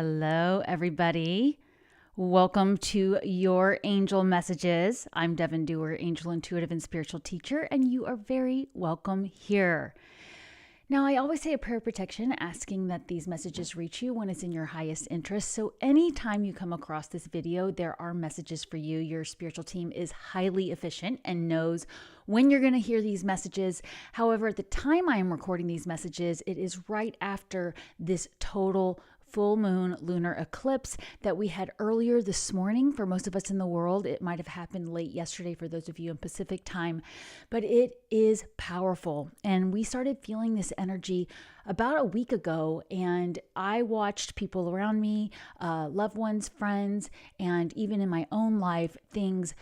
Hello, everybody. Welcome to your angel messages. I'm Devon Dewar, angel intuitive and spiritual teacher, and you are very welcome here. Now, I always say a prayer of protection, asking that these messages reach you when it's in your highest interest. So anytime you come across this video, there are messages for you. Your spiritual team is highly efficient and knows when you're going to hear these messages. However, at the time I am recording these messages, it is right after this total full moon lunar eclipse that we had earlier this morning. For most of us in the world, it might have happened late yesterday for those of you in Pacific time, but it is powerful. And we started feeling this energy about a week ago, and I watched people around me, loved ones, friends, and even in my own life, things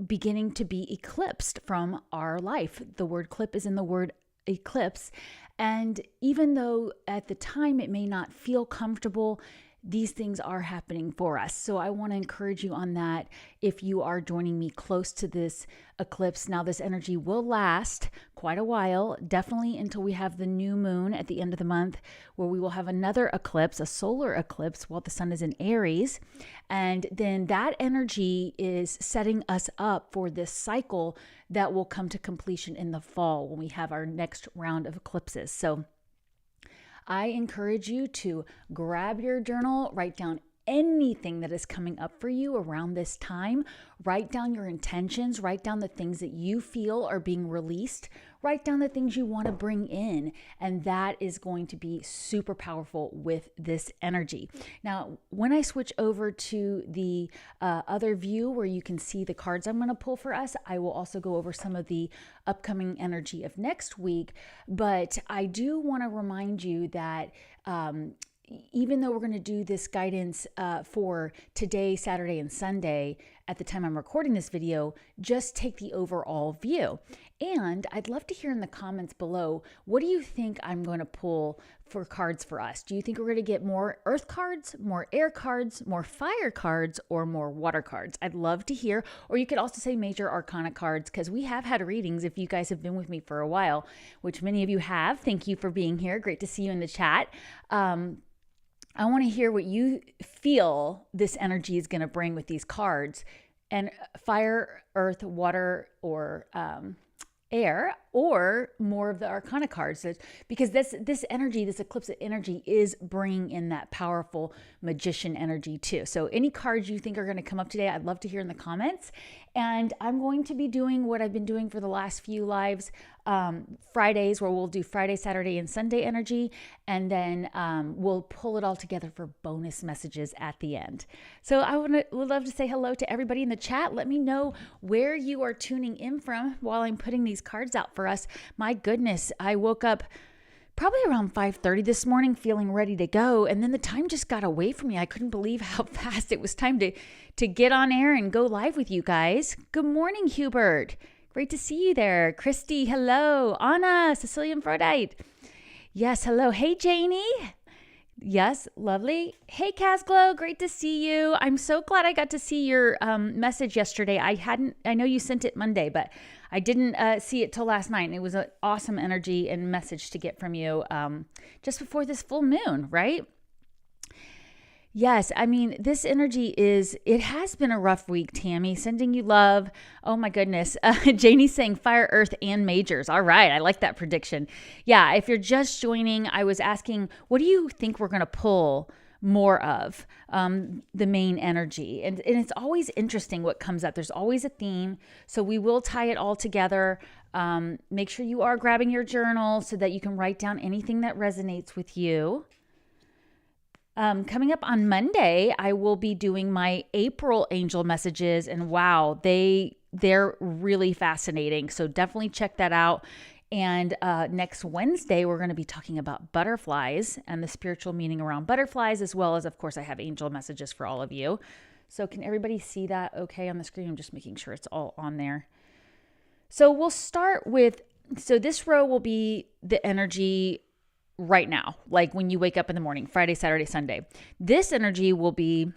beginning to be eclipsed from our life. The word clip is in the word eclipse. And even though at the time it may not feel comfortable, these things are happening for us. So I want to encourage you on that if you are joining me close to this eclipse. Now, this energy will last quite a while, definitely until we have the new moon at the end of the month, where we will have another eclipse, a solar eclipse, while the sun is in Aries. And then that energy is setting us up for this cycle that will come to completion in the fall when we have our next round of eclipses. So I encourage you to grab your journal, write down anything that is coming up for you around this time. Write down your intentions, write down the things that you feel are being released, write down the things you want to bring in, and that is going to be super powerful with this energy. Now, when I switch over to the other view where you can see the cards I'm going to pull for us, I will also go over some of the upcoming energy of next week, but I do want to remind you that even though we're going to do this guidance for today, Saturday, and Sunday, at the time I'm recording this video, just take the overall view. And I'd love to hear in the comments below, what do you think I'm going to pull for cards for us? Do you think we're going to get more earth cards, more air cards, more fire cards, or more water cards? I'd love to hear. Or you could also say major arcana cards, because we have had readings if you guys have been with me for a while, which many of you have. Thank you for being here. Great to see you in the chat. I want to hear what you feel this energy is going to bring with these cards, and fire, earth, water, or air, or more of the arcana cards, because this energy, this eclipse energy, is bringing in that powerful magician energy too. So any cards you think are going to come up today, I'd love to hear in the comments. And I'm going to be doing what I've been doing for the last few lives, Fridays, where we'll do Friday, Saturday, and Sunday energy, and then we'll pull it all together for bonus messages at the end. So I would love to say hello to everybody in the chat. Let me know where you are tuning in from while I'm putting these cards out for us. My goodness, I woke up probably around 5:30 this morning feeling ready to go, and then the time just got away from me. I couldn't believe how fast it was time to get on air and go live with you guys. Good morning, Hubert. Great to see you there. Christy, hello. Anna, Sicilian Aphrodite. Yes, hello. Hey, Janie. Yes, lovely. Hey, Casglow, great to see you. I'm so glad I got to see your message yesterday. I know you sent it Monday, but I didn't see it till last night. And it was an awesome energy and message to get from you just before this full moon, right? Yes, I mean, this energy it has been a rough week, Tammy. Sending you love. Oh my goodness. Janie's saying fire, earth, and majors. All right, I like that prediction. Yeah, if you're just joining, I was asking, what do you think we're going to pull more of, the main energy? And it's always interesting what comes up. There's always a theme. So we will tie it all together. Make sure you are grabbing your journal so that you can write down anything that resonates with you. Coming up on Monday, I will be doing my April angel messages, and wow, they're really fascinating. So definitely check that out. And next Wednesday, we're going to be talking about butterflies and the spiritual meaning around butterflies, as well as, of course, I have angel messages for all of you. So can everybody see that okay on the screen? I'm just making sure it's all on there. So we'll start with, so this row will be the energy right now, like when you wake up in the morning, Friday, Saturday, Sunday. This energy will be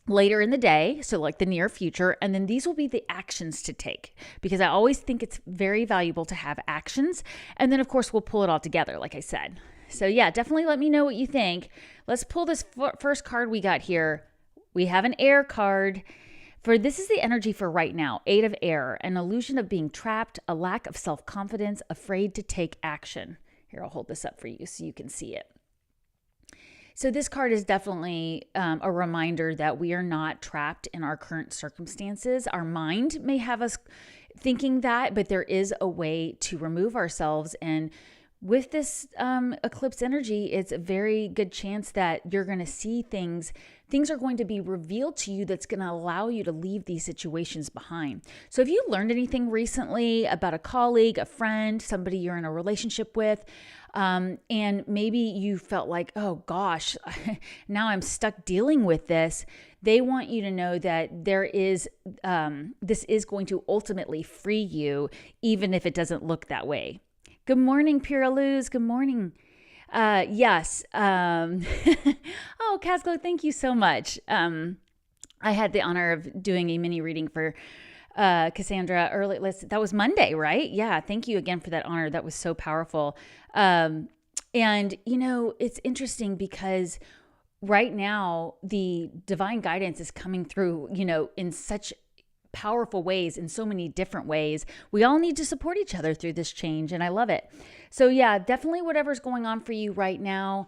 later in the day, so like the near future, and then these will be the actions to take, because I always think it's very valuable to have actions. And then, of course, we'll pull it all together, like I said. So yeah, definitely let me know what you think. Let's pull this first card we got here. We have an air card. This is the energy for right now. 8 of air, an illusion of being trapped, a lack of self-confidence, afraid to take action. Here, I'll hold this up for you so you can see it. So this card is definitely a reminder that we are not trapped in our current circumstances. Our mind may have us thinking that, but there is a way to remove ourselves. And with this eclipse energy, it's a very good chance that you're going to see things are going to be revealed to you that's going to allow you to leave these situations behind. So if you learned anything recently about a colleague, a friend, somebody you're in a relationship with, and maybe you felt like, oh gosh, now I'm stuck dealing with this, they want you to know that this is going to ultimately free you, even if it doesn't look that way. Good morning, Pura Luz. Good morning. Yes. Oh, Casco, thank you so much. I had the honor of doing a mini reading for Cassandra early. That was Monday, right? Yeah. Thank you again for that honor. That was so powerful. And, it's interesting because right now the divine guidance is coming through, in such powerful ways, in so many different ways. We all need to support each other through this change, and I love it. So yeah, definitely whatever's going on for you right now,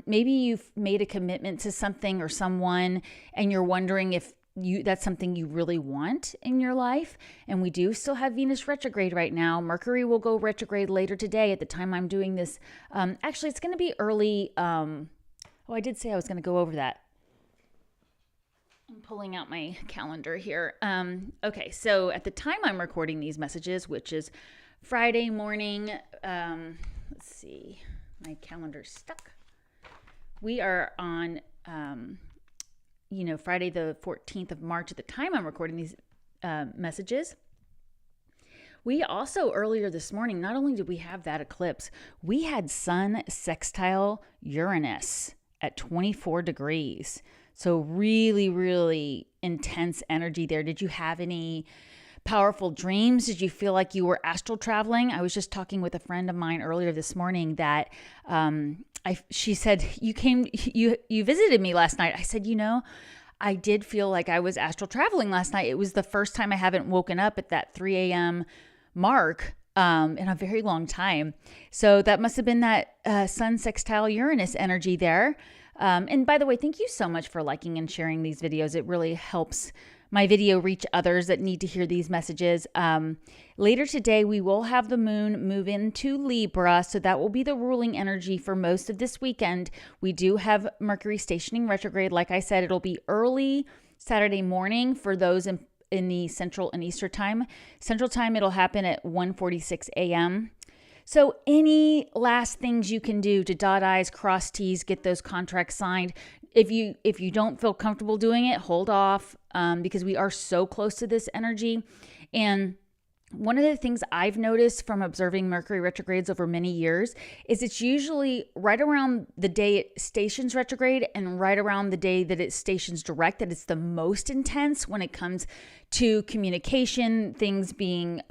maybe you've made a commitment to something or someone and you're wondering if that's something you really want in your life. And we do still have Venus retrograde right now. Mercury will go retrograde later today at the time I'm doing this. Actually, it's going to be early. I did say I was going to go over that. I'm pulling out my calendar here. Okay, so at the time I'm recording these messages, which is Friday morning, let's see, my calendar's stuck. We are on, Friday the 14th of March at the time I'm recording these messages. We also, earlier this morning, not only did we have that eclipse, we had Sun sextile Uranus at 24 degrees. So really, really intense energy there. Did you have any powerful dreams? Did you feel like you were astral traveling? I was just talking with a friend of mine earlier this morning that she said, you visited me last night. I said, I did feel like I was astral traveling last night. It was the first time I haven't woken up at that 3 a.m. mark in a very long time. So that must have been that Sun sextile Uranus energy there. And by the way, thank you so much for liking and sharing these videos. It really helps my video reach others that need to hear these messages. Later today, we will have the moon move into Libra. So that will be the ruling energy for most of this weekend. We do have Mercury stationing retrograde. Like I said, it'll be early Saturday morning for those in the Central and Eastern time. Central time, it'll happen at 1:46 a.m. So any last things you can do to dot I's, cross T's, get those contracts signed. If you don't feel comfortable doing it, hold off because we are so close to this energy. And one of the things I've noticed from observing Mercury retrogrades over many years is it's usually right around the day it stations retrograde and right around the day that it stations direct that it's the most intense when it comes to communication, things being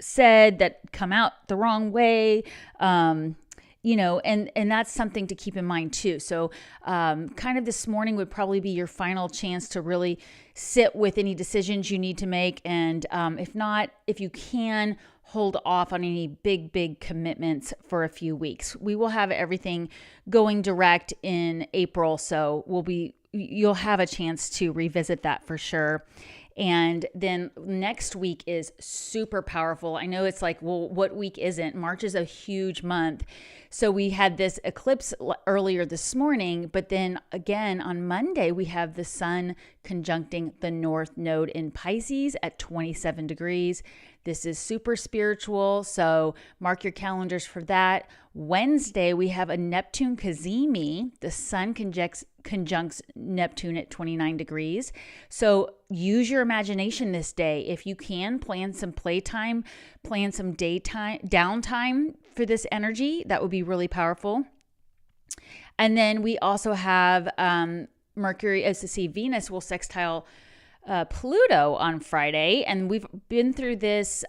said that come out the wrong way, and that's something to keep in mind too. So kind of this morning would probably be your final chance to really sit with any decisions you need to make. And if you can, hold off on any big commitments for a few weeks. We will have everything going direct in April. So you'll have a chance to revisit that for sure. And then next week is super powerful. I know it's like, well, what week isn't? March is a huge month. So we had this eclipse earlier this morning, but then again on Monday, we have the sun conjuncting the North Node in Pisces at 27 degrees. This is super spiritual, so mark your calendars for that. Wednesday, we have a Neptune Cazimi. The sun conjuncts Neptune at 29 degrees. So use your imagination this day. If you can, plan some playtime, plan some downtime for this energy. That would be really powerful. And then we also have Venus will sextile Pluto on Friday, and we've been through this.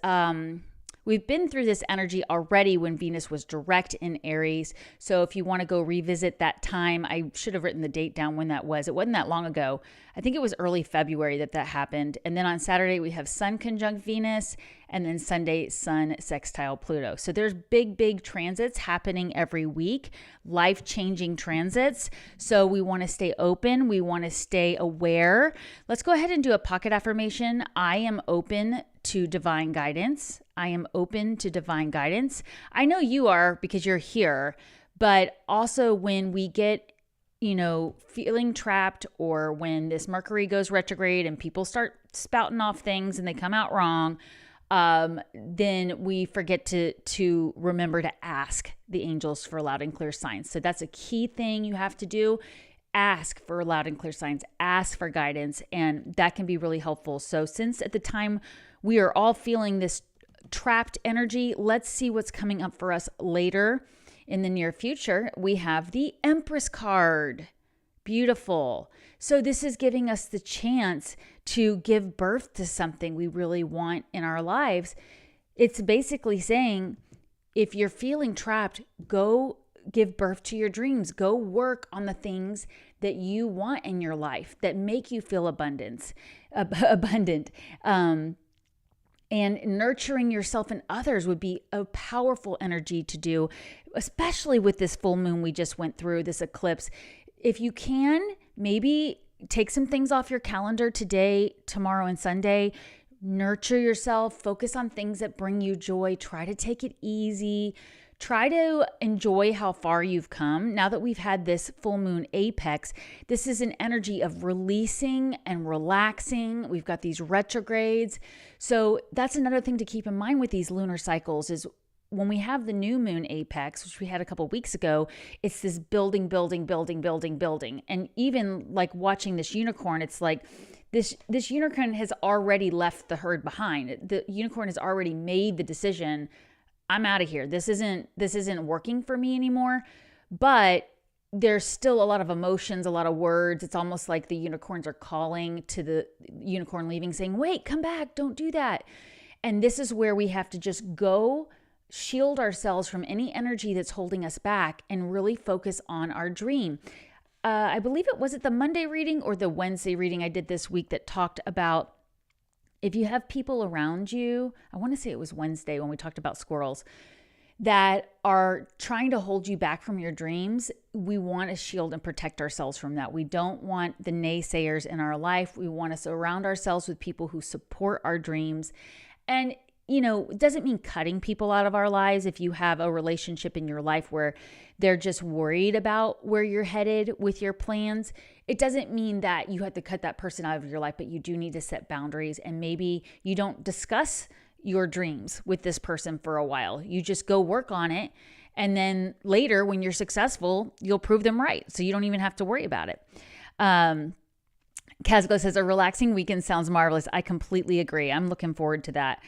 we've been through this energy already when Venus was direct in Aries. So if you want to go revisit that time, I should have written the date down when that was. It wasn't that long ago. I think it was early February that happened. And then on Saturday, we have Sun conjunct Venus, and then Sunday, Sun sextile Pluto. So there's big transits happening every week, life-changing transits. So we want to stay open. We want to stay aware. Let's go ahead and do a pocket affirmation. I am open to divine guidance. I am open to divine guidance. I know you are because you're here, but also when we get feeling trapped, or when this Mercury goes retrograde and people start spouting off things and they come out wrong, then we forget to remember to ask the angels for loud and clear signs. So that's a key thing you have to do. Ask for loud and clear signs, ask for guidance, and that can be really helpful. So since at the time we are all feeling this trapped energy, let's see what's coming up for us later in the near future. We have the Empress card. Beautiful. So this is giving us the chance to give birth to something we really want in our lives. It's basically saying, if you're feeling trapped, go give birth to your dreams. Go work on the things that you want in your life that make you feel abundant. And nurturing yourself and others would be a powerful energy to do, especially with this full moon we just went through, this eclipse. If you can, maybe take some things off your calendar today, tomorrow, and Sunday. Nurture yourself. Focus on things that bring you joy. Try to take it easy. Try to enjoy how far you've come. Now that we've had this full moon apex, this is an energy of releasing and relaxing. We've got these retrogrades. So that's another thing to keep in mind with these lunar cycles is when we have the new moon apex, which we had a couple of weeks ago, it's this building. And even like watching this unicorn, it's like this unicorn has already left the herd behind. The unicorn has already made the decision, I'm out of here. This isn't working for me anymore. But there's still a lot of emotions, a lot of words. It's almost like the unicorns are calling to the unicorn leaving, saying, wait, come back, don't do that. And this is where we have to just go shield ourselves from any energy that's holding us back and really focus on our dream. I believe it the Monday reading or the Wednesday reading I did this week that talked about if you have people around you, I want to say it was Wednesday when we talked about squirrels, that are trying to hold you back from your dreams, we want to shield and protect ourselves from that. We don't want the naysayers in our life. We want to surround ourselves with people who support our dreams. And it doesn't mean cutting people out of our lives. If you have a relationship in your life where they're just worried about where you're headed with your plans, it doesn't mean that you have to cut that person out of your life, but you do need to set boundaries. And maybe you don't discuss your dreams with this person for a while. You just go work on it. And then later, when you're successful, you'll prove them right. So you don't even have to worry about it. Kazgo says, a relaxing weekend sounds marvelous. I completely agree. I'm looking forward to that.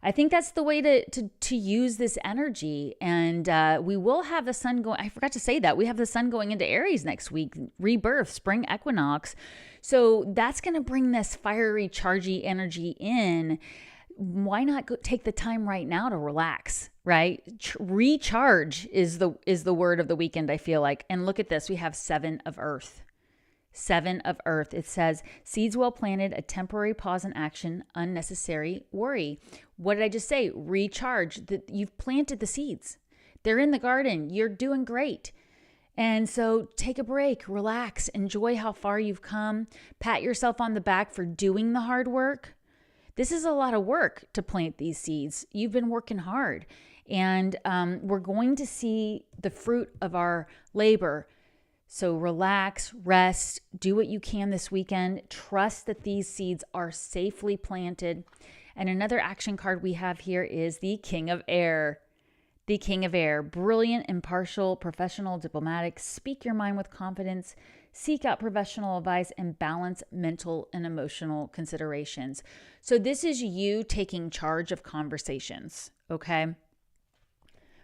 I think that's the way to use this energy. And we will have the sun going. I forgot to say that. We have the sun going into Aries next week, rebirth, spring equinox. So that's going to bring this fiery, chargy energy in. Why not take the time right now to relax, right? Recharge is the word of the weekend, I feel like. And look at this. We have 7 of Earth. 7 of Earth. It says, seeds well planted, a temporary pause in action, unnecessary worry. What did I just say? Recharge. You've planted the seeds. They're in the garden. You're doing great. And so take a break, relax, enjoy how far you've come. Pat yourself on the back for doing the hard work. This is a lot of work to plant these seeds. You've been working hard. And we're going to see the fruit of our labor. So relax, rest, do what you can this weekend. Trust that these seeds are safely planted. And another action card we have here is the King of Air. The King of Air, brilliant, impartial, professional, diplomatic, speak your mind with confidence, seek out professional advice, and balance mental and emotional considerations. So this is you taking charge of conversations, okay?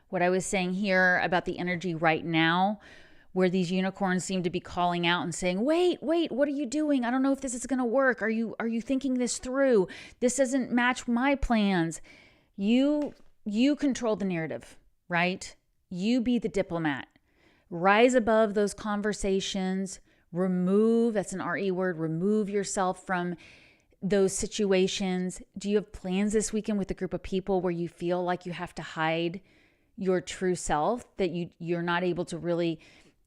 What I was saying here about the energy right now, where these unicorns seem to be calling out and saying, wait, what are you doing? I don't know if this is going to work. Are you thinking this through? This doesn't match my plans. You you control the narrative, right? You be the diplomat. Rise above those conversations. Remove, that's an RE word, remove yourself from those situations. Do you have plans this weekend with a group of people where you feel like you have to hide your true self, that you're not able to really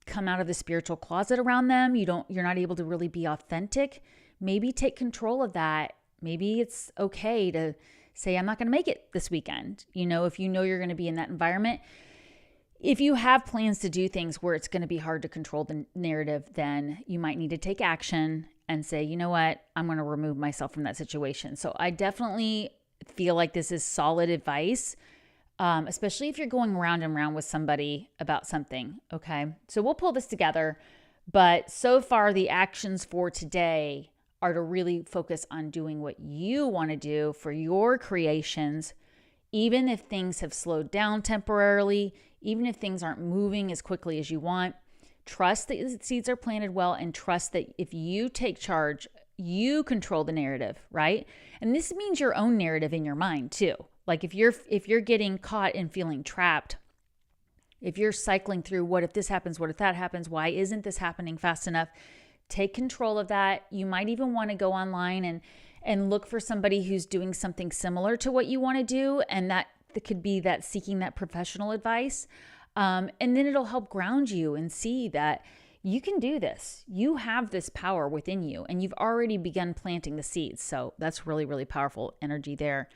come out of the spiritual closet around them? You're not able to really be authentic. Maybe take control of that. Maybe it's okay to say, I'm not going to make it this weekend. If you know you're going to be in that environment. If you have plans to do things where it's going to be hard to control the narrative, then you might need to take action and say, you know what, I'm going to remove myself from that situation. So I definitely feel like this is solid advice, especially if you're going round and round with somebody about something. Okay. So we'll pull this together. But so far, the actions for today are to really focus on doing what you want to do for your creations, even if things have slowed down temporarily, even if things aren't moving as quickly as you want. Trust that the seeds are planted well, and trust that if you take charge, you control the narrative, right? And this means your own narrative in your mind too. Like if you're getting caught in feeling trapped, if you're cycling through, what if this happens? What if that happens? Why isn't this happening fast enough? Take control of that. You might even want to go online and look for somebody who's doing something similar to what you want to do. And that could be that seeking that professional advice. And then it'll help ground you and see that you can do this. You have this power within you, and you've already begun planting the seeds. So that's really, really powerful energy there.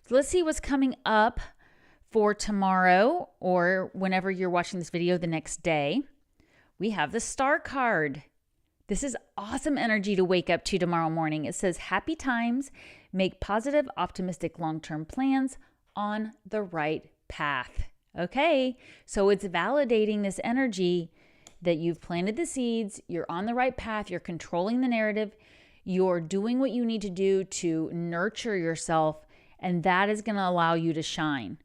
So let's see what's coming up for tomorrow, or whenever you're watching this video the next day. We have the Star card. This is awesome energy to wake up to tomorrow morning. It says, happy times, make positive, optimistic, long-term plans, on the right path. Okay, so it's validating this energy that you've planted the seeds, you're on the right path, you're controlling the narrative, you're doing what you need to do to nurture yourself, and that is going to allow you to shine.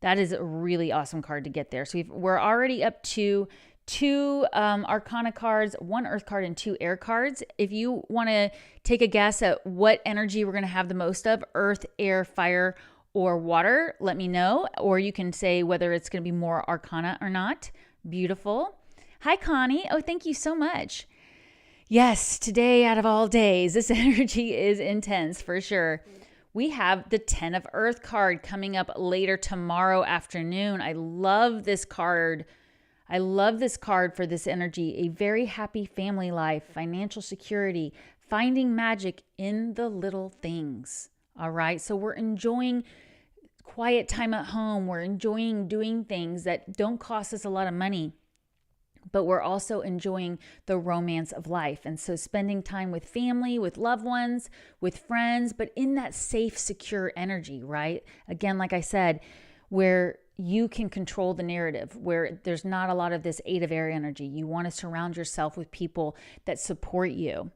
That is a really awesome card to get there. So we're already up to 2 Arcana cards, 1 Earth card, and 2 Air cards. If you want to take a guess at what energy we're going to have the most of, Earth, Air, Fire, or Water, let me know. Or you can say whether it's going to be more Arcana or not. Beautiful. Hi, Connie. Oh, thank you so much. Yes, today out of all days, this energy is intense for sure. We have the 10 of Earth card coming up later tomorrow afternoon. I love this card. I love this card for this energy. A very happy family life, financial security, finding magic in the little things. All right. So we're enjoying quiet time at home. We're enjoying doing things that don't cost us a lot of money, but we're also enjoying the romance of life. And so spending time with family, with loved ones, with friends, but in that safe, secure energy, right? Again, like I said, where you can control the narrative, where there's not a lot of this 8 of Air energy. You want to surround yourself with people that support you.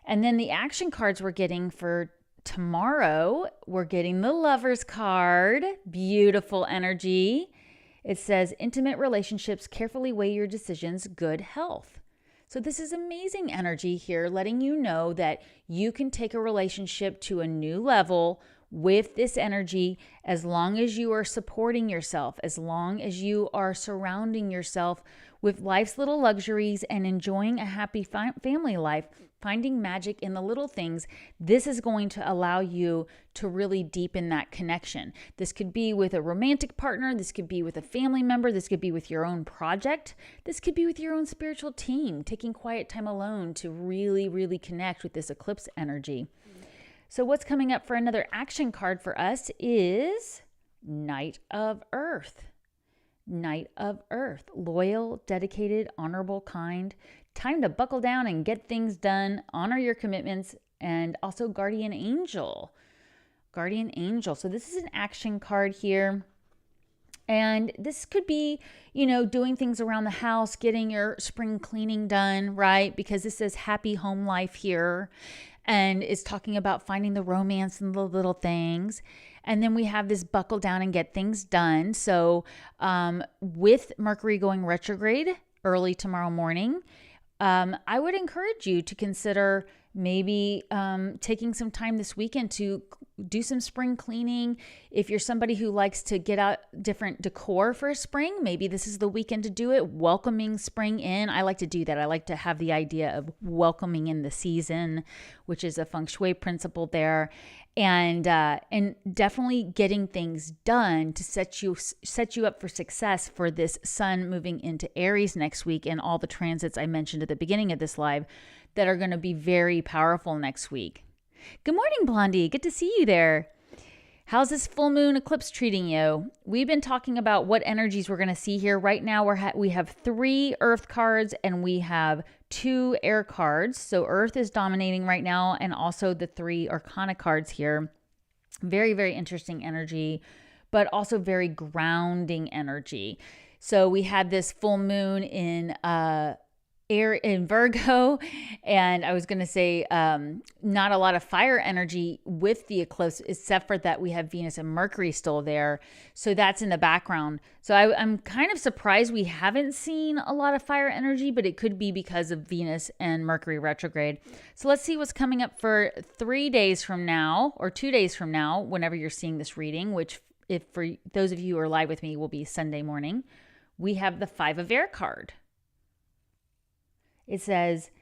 And then the action cards we're getting for tomorrow, we're getting the Lovers card. Beautiful energy. It says, intimate relationships, carefully weigh your decisions, good health. So this is amazing energy here, letting you know that you can take a relationship to a new level with this energy as long as you are supporting yourself, as long as you are surrounding yourself with life's little luxuries and enjoying a happy family life, finding magic in the little things. This is going to allow you to really deepen that connection. This could be with a romantic partner. This could be with a family member. This could be with your own project. This could be with your own spiritual team, taking quiet time alone to really, really connect with this eclipse energy. So what's coming up for another action card for us is Knight of Earth. Knight of Earth, loyal, dedicated, honorable, kind. Time to buckle down and get things done. Honor your commitments. And also Guardian Angel. Guardian Angel. So this is an action card here. And this could be, doing things around the house, getting your spring cleaning done, right? Because this says happy home life here. And is talking about finding the romance in the little things. And then we have this buckle down and get things done. So with Mercury going retrograde early tomorrow morning, I would encourage you to consider Maybe taking some time this weekend to do some spring cleaning. If you're somebody who likes to get out different decor for spring, maybe this is the weekend to do it. Welcoming spring in. I like to do that. I like to have the idea of welcoming in the season, which is a feng shui principle there. And definitely getting things done to set you up for success for this sun moving into Aries next week and all the transits I mentioned at the beginning of this live that are going to be very powerful next week. Good morning, Blondie. Good to see you there. How's this full moon eclipse treating you? We've been talking about what energies we're going to see here. Right now, we have 3 earth cards and we have 2 air cards. So earth is dominating right now, and also the 3 arcana cards here. Very, very interesting energy, but also very grounding energy. So we had this full moon in air in Virgo, and I was going to say not a lot of fire energy with the eclipse, except for that we have Venus and Mercury still there. So that's in the background. So I'm kind of surprised we haven't seen a lot of fire energy, but it could be because of Venus and Mercury retrograde. So let's see what's coming up for 3 days from now, or 2 days from now, whenever you're seeing this reading, which if for those of you who are live with me will be Sunday morning. We have the 5 of Air card. It says,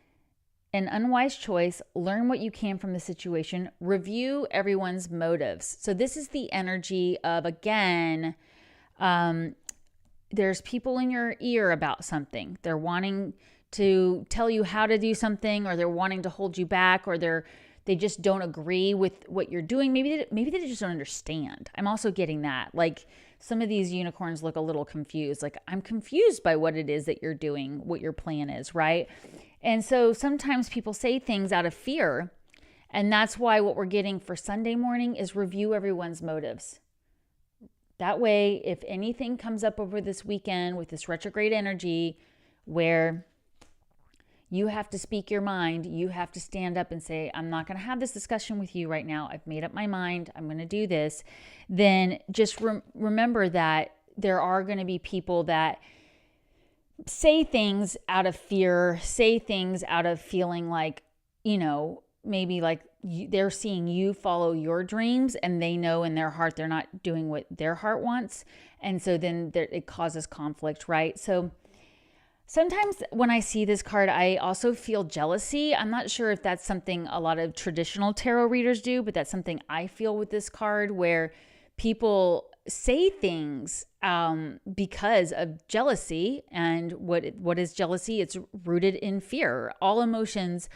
an unwise choice, learn what you can from the situation, review everyone's motives. So this is the energy of, again, there's people in your ear about something. They're wanting to tell you how to do something, or they're wanting to hold you back, or they just don't agree with what you're doing. Maybe they just don't understand. I'm also getting that. Like, some of these unicorns look a little confused. Like, I'm confused by what it is that you're doing, what your plan is, right? And so sometimes people say things out of fear. And that's why what we're getting for Sunday morning is review everyone's motives. That way, if anything comes up over this weekend with this retrograde energy where you have to speak your mind, you have to stand up and say, I'm not going to have this discussion with you right now. I've made up my mind. I'm going to do this. Then just remember that there are going to be people that say things out of fear, say things out of feeling like, maybe like they're seeing you follow your dreams, and they know in their heart they're not doing what their heart wants. And so then it causes conflict, right? So sometimes when I see this card, I also feel jealousy. I'm not sure if that's something a lot of traditional tarot readers do, but that's something I feel with this card, where people say things because of jealousy. And what is jealousy? It's rooted in fear. All emotions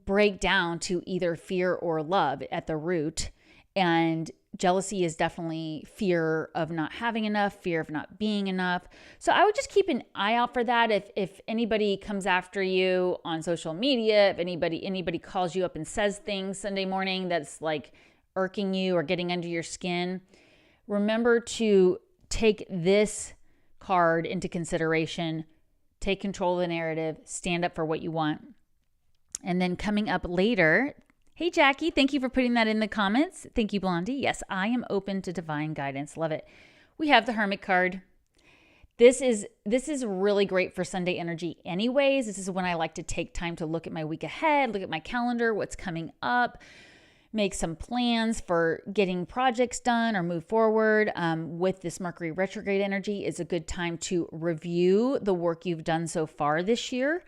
break down to either fear or love at the root. And jealousy is definitely fear of not having enough, fear of not being enough. So I would just keep an eye out for that. If anybody comes after you on social media, if anybody calls you up and says things Sunday morning that's like irking you or getting under your skin, remember to take this card into consideration, take control of the narrative, stand up for what you want. And then coming up later, hey, Jackie, thank you for putting that in the comments. Thank you, Blondie. Yes, I am open to divine guidance. Love it. We have the Hermit card. This is really great for Sunday energy anyways. This is when I like to take time to look at my week ahead, look at my calendar, what's coming up, make some plans for getting projects done or move forward. With this Mercury retrograde energy, is a good time to review the work you've done so far this year.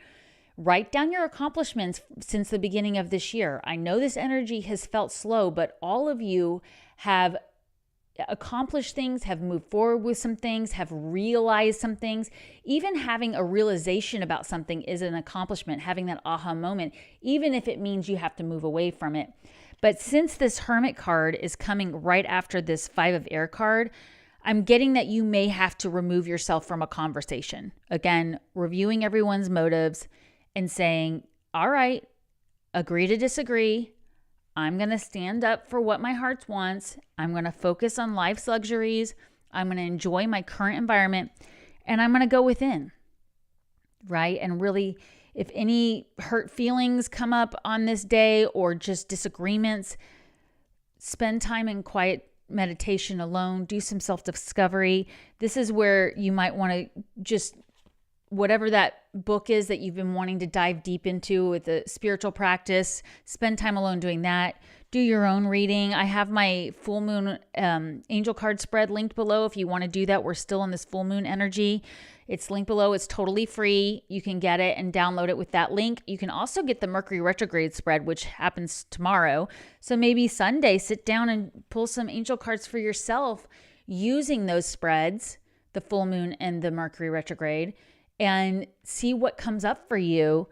Write down your accomplishments since the beginning of this year. I know this energy has felt slow, but all of you have accomplished things, have moved forward with some things, have realized some things. Even having a realization about something is an accomplishment, having that aha moment, even if it means you have to move away from it. But since this Hermit card is coming right after this 5 of Air card, I'm getting that you may have to remove yourself from a conversation. Again, reviewing everyone's motives and saying, all right, agree to disagree. I'm going to stand up for what my heart wants. I'm going to focus on life's luxuries. I'm going to enjoy my current environment, and I'm going to go within, right? And really, if any hurt feelings come up on this day or just disagreements, spend time in quiet meditation alone, do some self-discovery. This is where you might want to just whatever that book is that you've been wanting to dive deep into with the spiritual practice, spend time alone doing that. Do your own reading. I have my full moon angel card spread linked below if you want to do that. We're still in this full moon energy. It's linked below. It's totally free. You can get it and download it with that link. You can also get the Mercury retrograde spread, which happens tomorrow. So maybe Sunday, sit down and pull some angel cards for yourself using those spreads, the full moon and the Mercury retrograde, and see what comes up for you.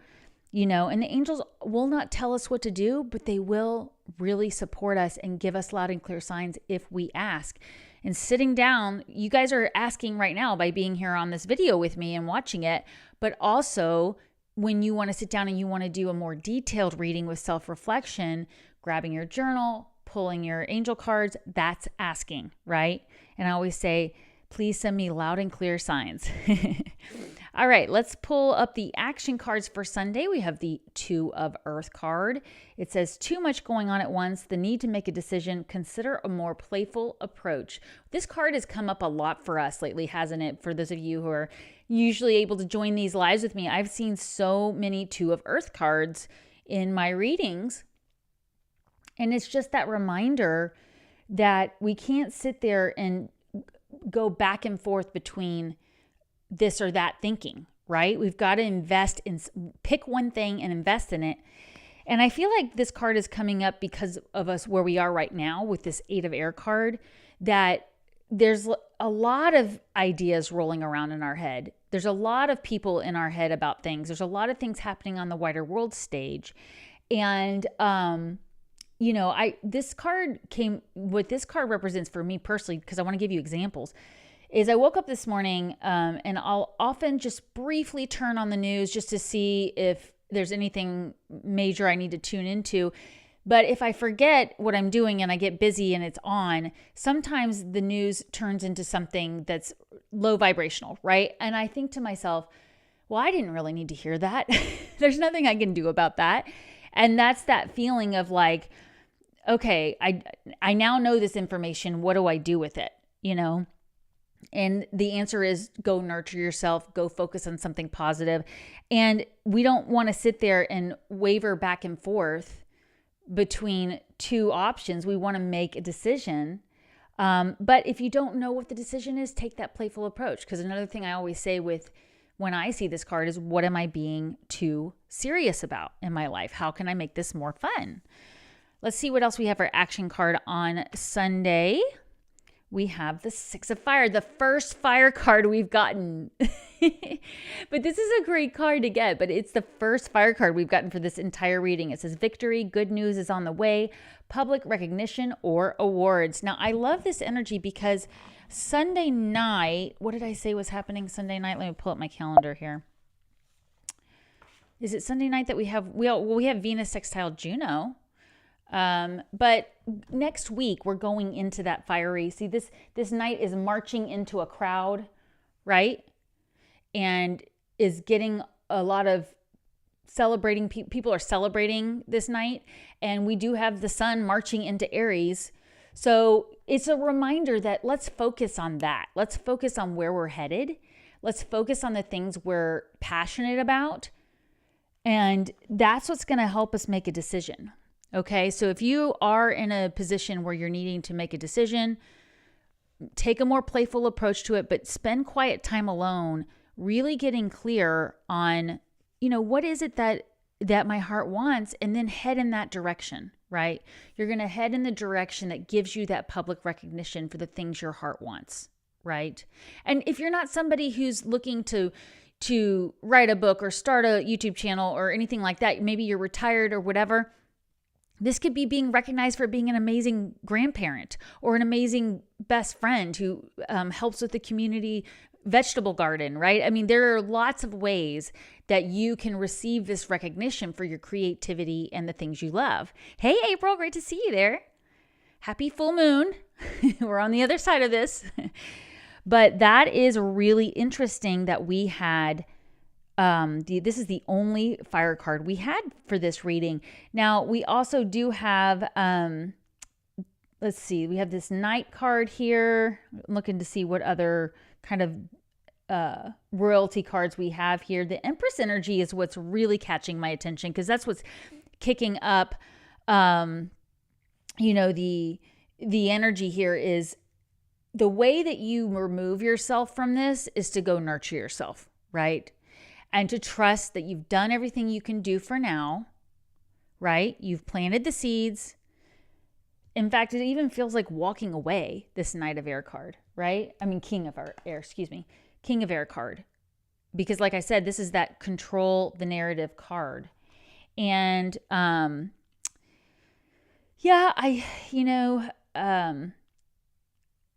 And the angels will not tell us what to do, but they will really support us and give us loud and clear signs if we ask. And sitting down, you guys are asking right now by being here on this video with me and watching it, but also when you want to sit down and you want to do a more detailed reading with self-reflection, grabbing your journal, pulling your angel cards, that's asking, right? And I always say, please send me loud and clear signs. All right, let's pull up the action cards for Sunday. We have the Two of Earth card. It says, too much going on at once, the need to make a decision, consider a more playful approach. This card has come up a lot for us lately, hasn't it? For those of you who are usually able to join these lives with me, I've seen so many Two of Earth cards in my readings. And it's just that reminder that we can't sit there and go back and forth between this or that thinking, right? We've got to invest in, pick one thing and invest in it. And I feel like this card is coming up because of us where we are right now with this Eight of Air card, that there's a lot of ideas rolling around in our head. There's a lot of people in our head about things. There's a lot of things happening on the wider world stage. And, this card what this card represents for me personally, because I want to give you examples, is I woke up this morning and I'll often just briefly turn on the news just to see if there's anything major I need to tune into. But if I forget what I'm doing and I get busy and it's on, sometimes the news turns into something that's low vibrational, right? And I think to myself, well, I didn't really need to hear that. There's nothing I can do about that. And that's that feeling of like, okay, I now know this information. What do I do with it? And the answer is go nurture yourself, go focus on something positive. And we don't want to sit there and waver back and forth between two options. We want to make a decision. But if you don't know what the decision is, take that playful approach. Because another thing I always say when I see this card is, what am I being too serious about in my life? How can I make this more fun? Let's see what else we have for action card on Sunday. We have the Six of Fire, the first fire card we've gotten. But this is a great card to get, but it's the first fire card we've gotten for this entire reading. It says victory, good news is on the way, public recognition or awards. Now, I love this energy because Sunday night, what did I say was happening Sunday night? Let me pull up my calendar here. Is it Sunday night that we have Venus sextile Juno? But next week we're going into that fiery, see this night is marching into a crowd, right? And is getting a lot of celebrating. People are celebrating this night, and we do have the sun marching into Aries. So it's a reminder that let's focus on that. Let's focus on where we're headed. Let's focus on the things we're passionate about. And that's what's going to help us make a decision. Okay, so if you are in a position where you're needing to make a decision, take a more playful approach to it, but spend quiet time alone, really getting clear on, what is it that my heart wants, and then head in that direction, right? You're going to head in the direction that gives you that public recognition for the things your heart wants, right? And if you're not somebody who's looking to write a book or start a YouTube channel or anything like that, maybe you're retired or whatever, this could be being recognized for being an amazing grandparent or an amazing best friend who helps with the community vegetable garden, right? I mean, there are lots of ways that you can receive this recognition for your creativity and the things you love. Hey, April, great to see you there. Happy full moon. We're on the other side of this. But that is really interesting that we had this is the only fire card we had for this reading. Now, we also do have, let's see, we have this Knight card here. I'm looking to see what other kind of royalty cards we have here. The Empress energy is what's really catching my attention, because that's what's kicking up, the energy here is the way that you remove yourself from this is to go nurture yourself, right? And to trust that you've done everything you can do for now, right? You've planted the seeds. In fact, it even feels like walking away, this Knight of Air card, right? I mean, King of Air card. Because like I said, this is that control the narrative card. And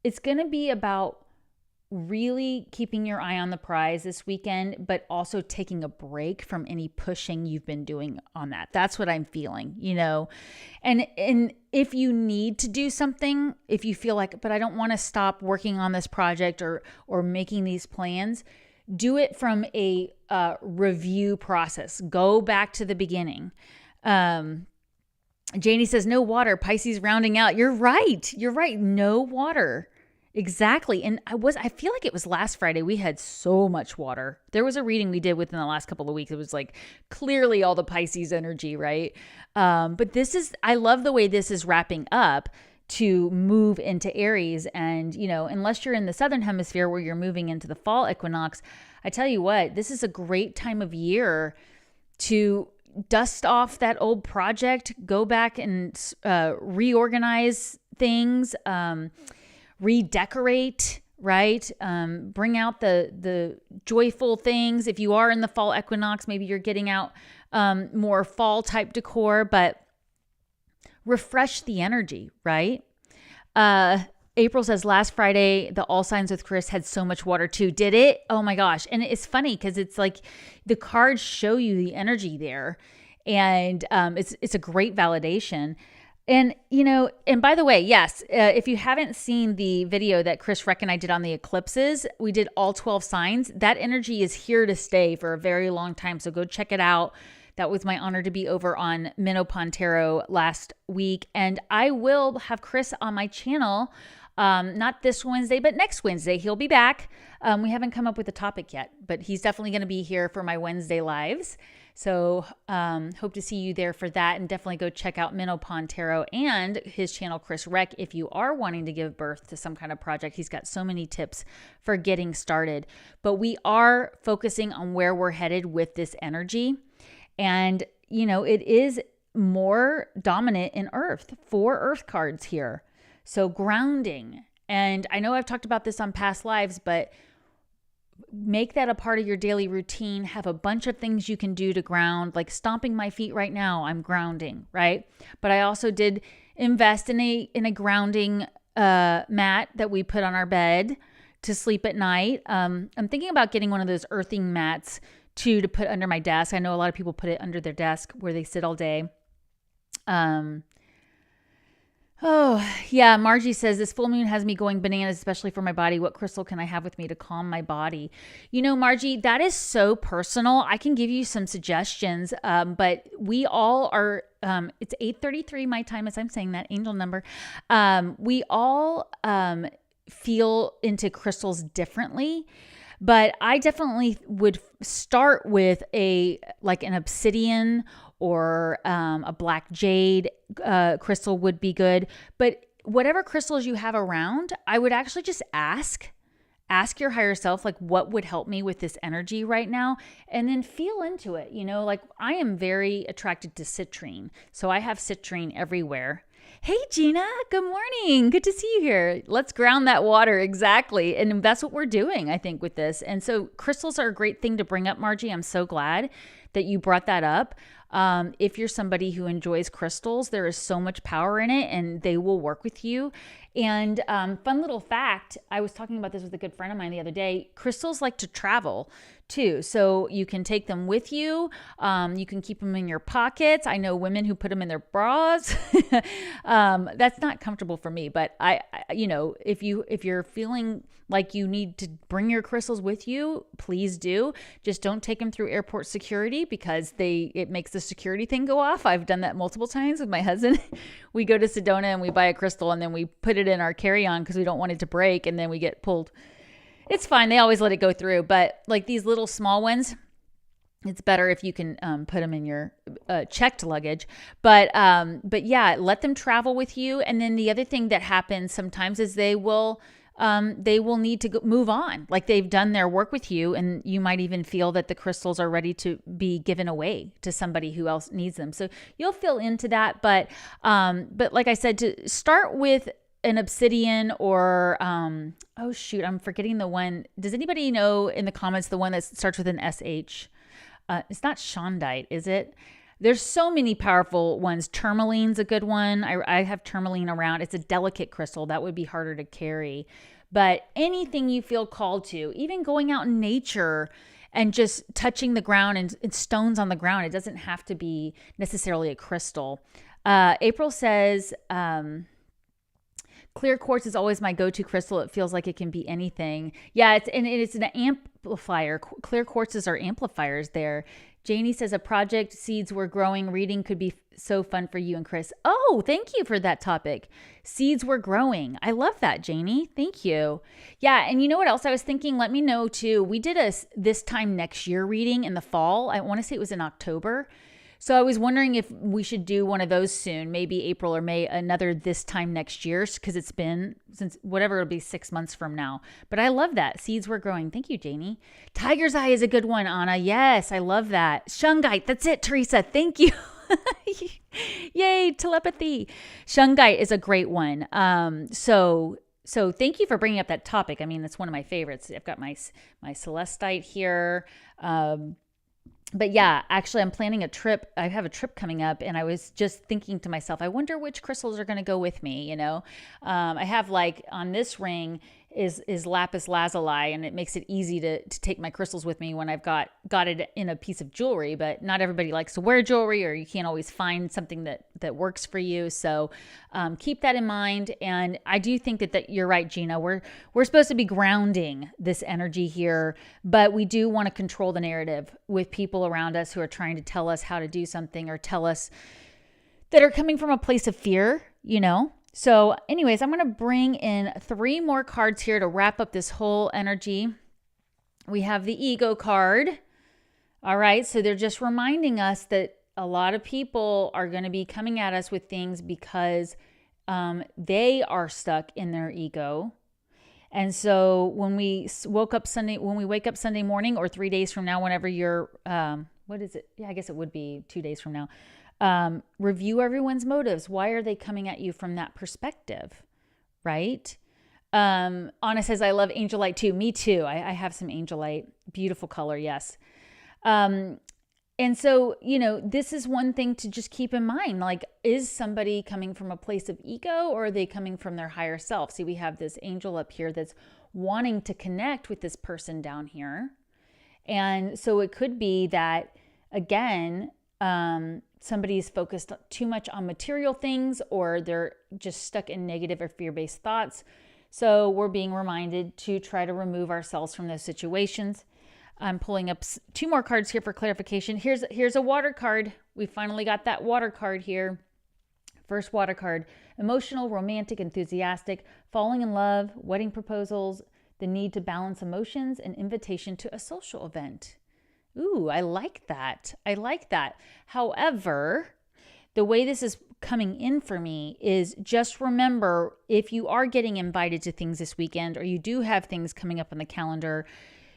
it's going to be about really keeping your eye on the prize this weekend, but also taking a break from any pushing you've been doing on that. That's what I'm feeling, and if you need to do something, if you feel like, but I don't want to stop working on this project or making these plans, do it from a review process. Go back to the beginning. Janie says, no water, Pisces rounding out. You're right. No water. Exactly. And I feel like it was last Friday. We had so much water. There was a reading we did within the last couple of weeks. It was like clearly all the Pisces energy, right? But I love the way this is wrapping up to move into Aries. And, unless you're in the Southern Hemisphere where you're moving into the fall equinox, I tell you what, this is a great time of year to dust off that old project, go back and reorganize things, redecorate, right? Bring out the joyful things. If you are in the fall equinox, maybe you're getting out more fall type decor, but refresh the energy, right? April says, last Friday, the All Signs with Chris had so much water too. Did it? Oh my gosh. And it's funny because it's like the cards show you the energy there. And it's a great validation. And, and by the way, yes, if you haven't seen the video that Chris Reck and I did on the eclipses, we did all 12 signs. That energy is here to stay for a very long time. So go check it out. That was my honor to be over on Minnow Pontero last week. And I will have Chris on my channel, not this Wednesday, but next Wednesday. He'll be back. We haven't come up with a topic yet, but he's definitely going to be here for my Wednesday lives. So hope to see you there for that. And definitely go check out Minnow Pontero and his channel, Chris Reck, if you are wanting to give birth to some kind of project. He's got so many tips for getting started. But we are focusing on where we're headed with this energy. And, it is more dominant in Earth, 4 Earth cards here. So grounding. And I know I've talked about this on past lives, but make that a part of your daily routine. Have a bunch of things you can do to ground, like stomping my feet right now. I'm grounding, right? But I also did invest in a grounding mat that we put on our bed to sleep at night. I'm thinking about getting one of those earthing mats to put under my desk. I know a lot of people put it under their desk where they sit all day. Oh, yeah. Margie says, this full moon has me going bananas, especially for my body. What crystal can I have with me to calm my body? Margie, that is so personal. I can give you some suggestions, but we all are, it's 8:33 my time as I'm saying that, angel number. We all feel into crystals differently. But I definitely would start with an obsidian or a black jade crystal would be good. But whatever crystals you have around, I would actually just ask your higher self, like, what would help me with this energy right now? And then feel into it. Like, I am very attracted to citrine. So I have citrine everywhere. Hey, Gina, good morning. Good to see you here. Let's ground that water. Exactly. And that's what we're doing, I think, with this. And so crystals are a great thing to bring up, Margie. I'm so glad that you brought that up. If you're somebody who enjoys crystals, there is so much power in it and they will work with you. And fun little fact, I was talking about this with a good friend of mine the other day. Crystals like to travel too. So you can take them with you. You can keep them in your pockets. I know women who put them in their bras. That's not comfortable for me, but if you're feeling like you need to bring your crystals with you, please do. Just don't take them through airport security because it makes the security thing go off. I've done that multiple times with my husband. We go to Sedona and we buy a crystal and then we put it in our carry-on because we don't want it to break, and then we get pulled. It's fine. They always let it go through. But like these little small ones, it's better if you can put them in your checked luggage. But yeah, let them travel with you. And then the other thing that happens sometimes is they will need to move on. Like they've done their work with you, and you might even feel that the crystals are ready to be given away to somebody who else needs them. So you'll feel into that. But like I said, to start with an obsidian or oh shoot, I'm forgetting the one. Does anybody know in the comments the one that starts with an SH? It's not Shondite, is it? There's so many powerful ones. Tourmaline's a good one. I have tourmaline around. It's a delicate crystal. That would be harder to carry. But anything you feel called to, even going out in nature and just touching the ground and stones on the ground, it doesn't have to be necessarily a crystal. April says, clear quartz is always my go-to crystal. It feels like it can be anything. Yeah, it's an amplifier. Clear quartzes are amplifiers there. Janie says a project seeds were growing. Reading could be so fun for you and Chris. Oh, thank you for that topic. Seeds were growing. I love that, Janie. Thank you. Yeah, and you know what else I was thinking? Let me know too. We did a this time next year reading in the fall. I want to say it was in October. So I was wondering if we should do one of those soon, maybe April or May, another this time next year, because it's been since whatever, it'll be 6 months from now. But I love that. Seeds were growing. Thank you, Janie. Tiger's Eye is a good one, Anna. Yes, I love that. Shungite. That's it, Teresa. Thank you. Yay, telepathy. Shungite is a great one. So thank you for bringing up that topic. I mean, that's one of my favorites. I've got my celestite here. But yeah, actually, I'm planning a trip. I have a trip coming up, and I was just thinking to myself, I wonder which crystals are going to go with me. I have like on this ring is lapis lazuli, and it makes it easy to take my crystals with me when I've got it in a piece of jewelry. But not everybody likes to wear jewelry, or you can't always find something that works for you. So keep that in mind. And I do think that you're right, Gina. We're supposed to be grounding this energy here, but we do want to control the narrative with people around us who are trying to tell us how to do something, or tell us that are coming from a place of fear, So anyways, I'm going to bring in 3 more cards here to wrap up this whole energy. We have the ego card. All right. So they're just reminding us that a lot of people are going to be coming at us with things because they are stuck in their ego. And so when we wake up Sunday morning, or 3 days from now, whenever you're, what is it? Yeah, I guess it would be 2 days from now. Review everyone's motives. Why are they coming at you from that perspective? Right? Anna says, I love angelite too. Me too. I have some angelite. Beautiful color. Yes. And so, this is one thing to just keep in mind. Like, is somebody coming from a place of ego, or are they coming from their higher self? See, we have this angel up here that's wanting to connect with this person down here. And so it could be that, again, somebody's focused too much on material things, or they're just stuck in negative or fear-based thoughts. So we're being reminded to try to remove ourselves from those situations. I'm pulling up 2 more cards here for clarification. Here's a water card. We finally got that water card here. First water card: emotional, romantic, enthusiastic, falling in love, wedding proposals, the need to balance emotions, an invitation to a social event. Ooh, I like that. However, the way this is coming in for me is just remember, if you are getting invited to things this weekend, or you do have things coming up on the calendar,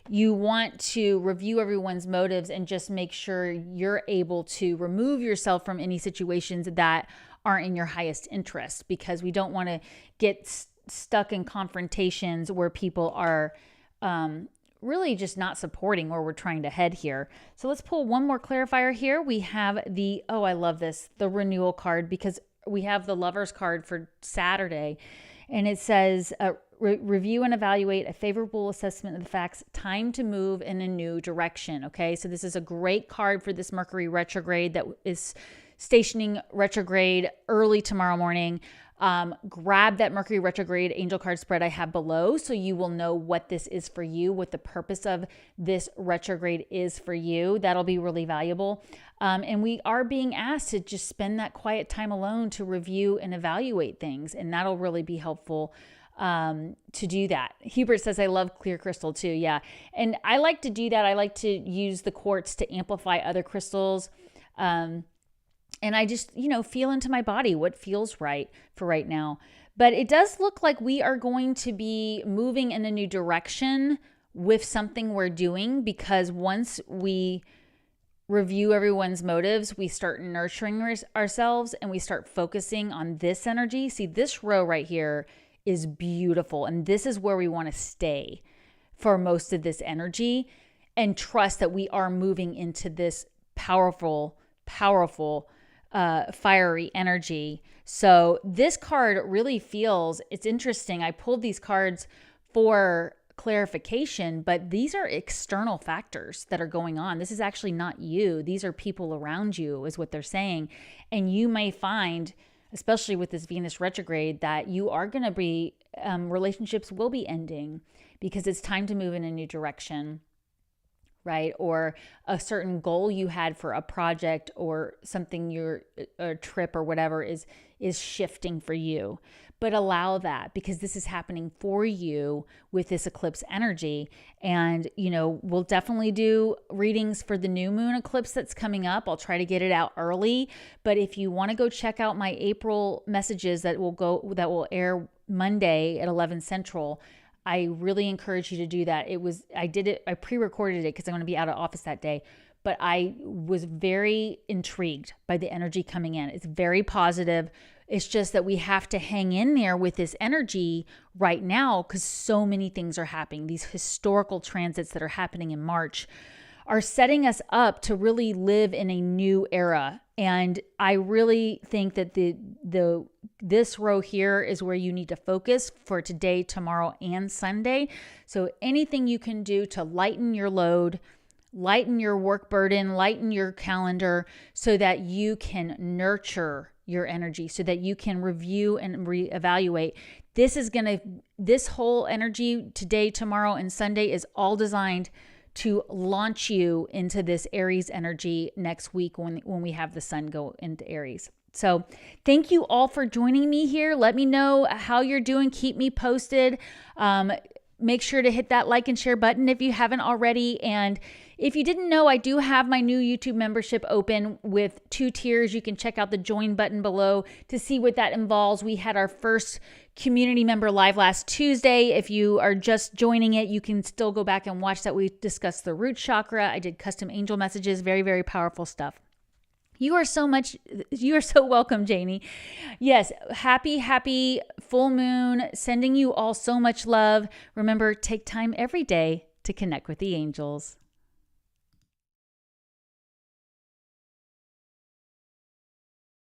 you want to review everyone's motives and just make sure you're able to remove yourself from any situations that aren't in your highest interest, because we don't want to get stuck in confrontations where people are really just not supporting where we're trying to head here. So let's pull one more clarifier here. We have I love this, the renewal card, because we have the Lovers card for Saturday, and it says, review and evaluate a favorable assessment of the facts, time to move in a new direction. Okay, so this is a great card for this Mercury retrograde that is stationing retrograde early tomorrow morning. Grab that Mercury retrograde angel card spread I have below, so you will know what this is for you, what the purpose of this retrograde is for you. That'll be really valuable. And we are being asked to just spend that quiet time alone to review and evaluate things, and that'll really be helpful to do that. Hubert says, I love clear crystal too. Yeah. And I like to do that. I like to use the quartz to amplify other crystals. And I just, feel into my body what feels right for right now. But it does look like we are going to be moving in a new direction with something we're doing, because once we review everyone's motives, we start nurturing ourselves and we start focusing on this energy. See, this row right here is beautiful. And this is where we want to stay for most of this energy, and trust that we are moving into this powerful, fiery energy. So this card really feels, it's interesting. I pulled these cards for clarification, but these are external factors that are going on. This is actually not you. These are people around you, is what they're saying. And you may find, especially with this Venus retrograde, that you are going to be, relationships will be ending because it's time to move in a new direction, right? Or a certain goal you had for a project or something, a trip or whatever is shifting for you. But allow that, because this is happening for you with this eclipse energy. And, we'll definitely do readings for the new moon eclipse that's coming up. I'll try to get it out early. But if you want to go check out my April messages that will air Monday at 11 Central, I really encourage you to do that. I pre-recorded it because I'm going to be out of office that day. But I was very intrigued by the energy coming in. It's very positive. It's just that we have to hang in there with this energy right now, because so many things are happening. These historical transits that are happening in March are setting us up to really live in a new era. And I really think that this row here is where you need to focus for today, tomorrow, and Sunday. So anything you can do to lighten your load, lighten your work burden, lighten your calendar, so that you can nurture your energy, so that you can review and reevaluate. This whole energy today, tomorrow, and Sunday is all designed to launch you into this Aries energy next week when we have the sun go into Aries. So thank you all for joining me here. Let me know how you're doing. Keep me posted. Make sure to hit that like and share button if you haven't already. And if you didn't know, I do have my new YouTube membership open with 2 tiers. You can check out the join button below to see what that involves. We had our first community member live last Tuesday. If you are just joining it, you can still go back and watch that. We discussed the root chakra. I did custom angel messages. Very, very powerful stuff. You are so welcome, Janie. Yes, happy full moon. Sending you all so much love. Remember, take time every day to connect with the angels.